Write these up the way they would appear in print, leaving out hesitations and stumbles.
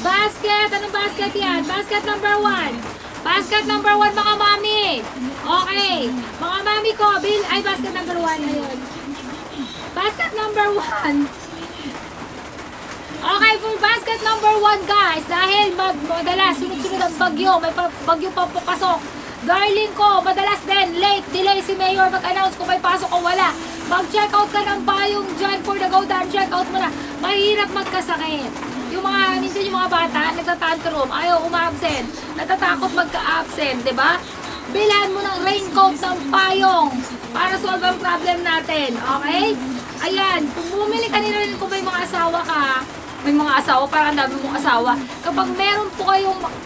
Basket. Anong basket yan? Basket number 1. Basket number 1, mga mami. Okay. Mga mami ko, ay, basket number 1. Ayun. Basket number 1. Okay, for basket number 1, guys. Dahil madalas, sunod-sunod ang bagyo. May bagyo pa pupasok. Darling ko, madalas din, late, delay si Mayor mag-announce kung may pasok o wala. Mag-check out ka ng payong dyan for the go down. Check out mo na. Mahirap magkasakit. Minsan yung mga bata, nagtatantrum, ayaw umabsent, natatakot magka-absent, di ba? Bilhan mo ng raincoat ng payong para solve ang problem natin, okay? Ayan, kung bumili ka nila rin kung may mga asawa ka, may mga asawa, parang ang dami mong asawa. Kapag meron po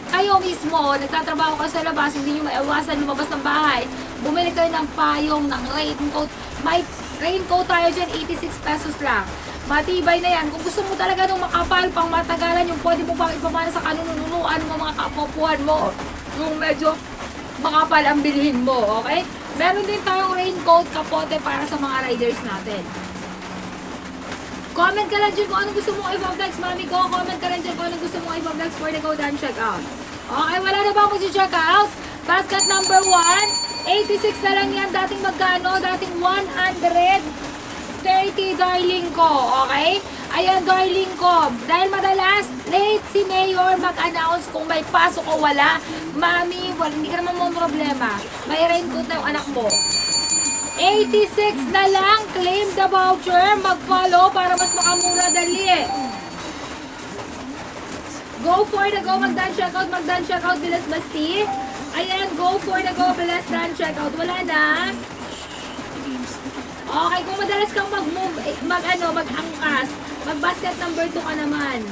kayo mismo, nagtatrabaho ka sa labas, hindi nyo maiwasan lumabas ng bahay, bumili kayo ng payong, ng raincoat. May raincoat tayo dyan, 86 pesos lang. Matibay na yan. Kung gusto mo talaga nung makapal, pang matagalan, yung pwede mo pang ipamana sa kanununuan mo, mga kapopuan mo, yung medyo makapal ang bilhin mo, okay? Meron din tayong raincoat kapote para sa mga riders natin. Comment ka lang dyan kung anong gusto mong i-vlogs, mami ko. Comment ka lang dyan kung anong gusto mong i-vlogs for the go down check out. Okay, wala na ba akong check out? Basket number 1, 86 na lang yan. Dating magkano? Dating 130, darling ko. Okay? Ayan, darling ko. Dahil madalas, late si Mayor mag-announce kung may pasok o wala. Mami, hindi ka naman mo problema. May raincoat na yung anak mo. 86 na lang. Claim the voucher. Mag-follow para mas makamura dali. Go for the go. Mag-done checkout. Mag-done checkout. Bilas basti. Ayan, go for the go. Bilas done checkout. Wala na. Okay, kung madalas kang mag-move, mag-angkas, mag-basket number 2 ka naman.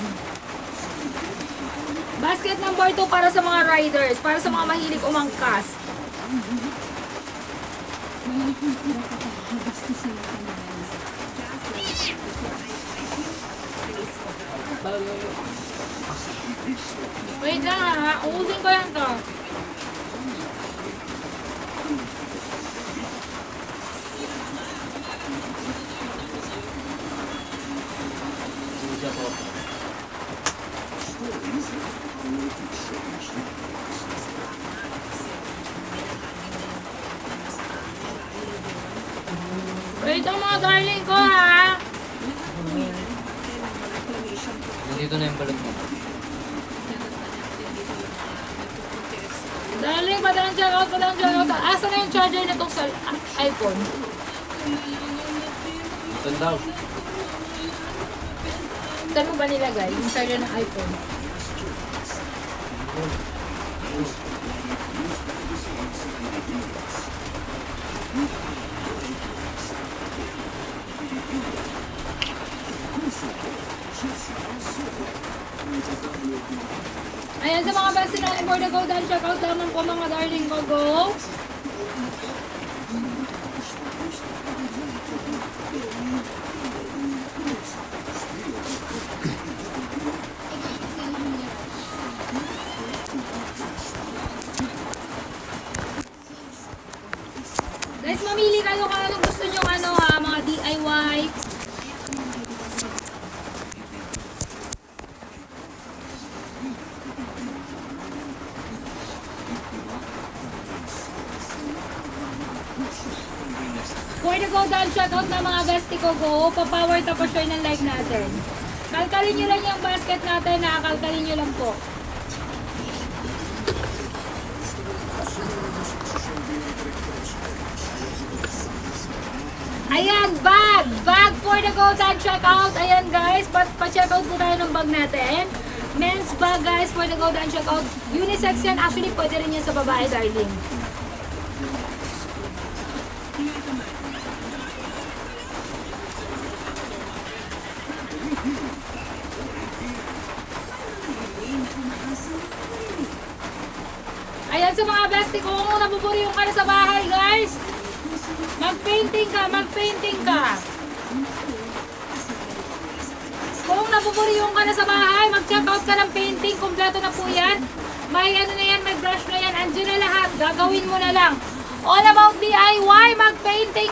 Basket number 2 para sa mga riders, para sa mga mahilig umangkas. Wait lang ha, uusin ko lang to. Wait ang mga darling ko ha. Dito na yung balot mo. Darling, padang check out. Asa na yung charger nitong sa iPhone? Ito daw. Saan mo ba nilagay? Yung charger ng iPhone? Ayan, sa mga best natin for the go down check out naman po mga darling ko, go! Guys, mamili kayo kung anong gusto nyo mga DIY. For the go down shoutout na mga bestie ko, go, pa-power top share ng like natin. Kalkalin nyo lang yung basket natin, nakakalkalin nyo lang po. Ayan, bag for the go down checkout. Ayan guys, pa-checkout po tayo ng bag natin. Men's bag guys for the go down checkout. Unisex yan, actually pwede rin yan sa babae, darling. Ayan sa mga bestie ko, kung nabuburyong ka na sa bahay guys, mag-painting ka. Kung nabuburyong ka na sa bahay, mag-check out ka ng painting, kompleto na po yan. May ano na yan, may brush na yan, andyan na lahat, gagawin mo na lang. All about DIY, mag-painting.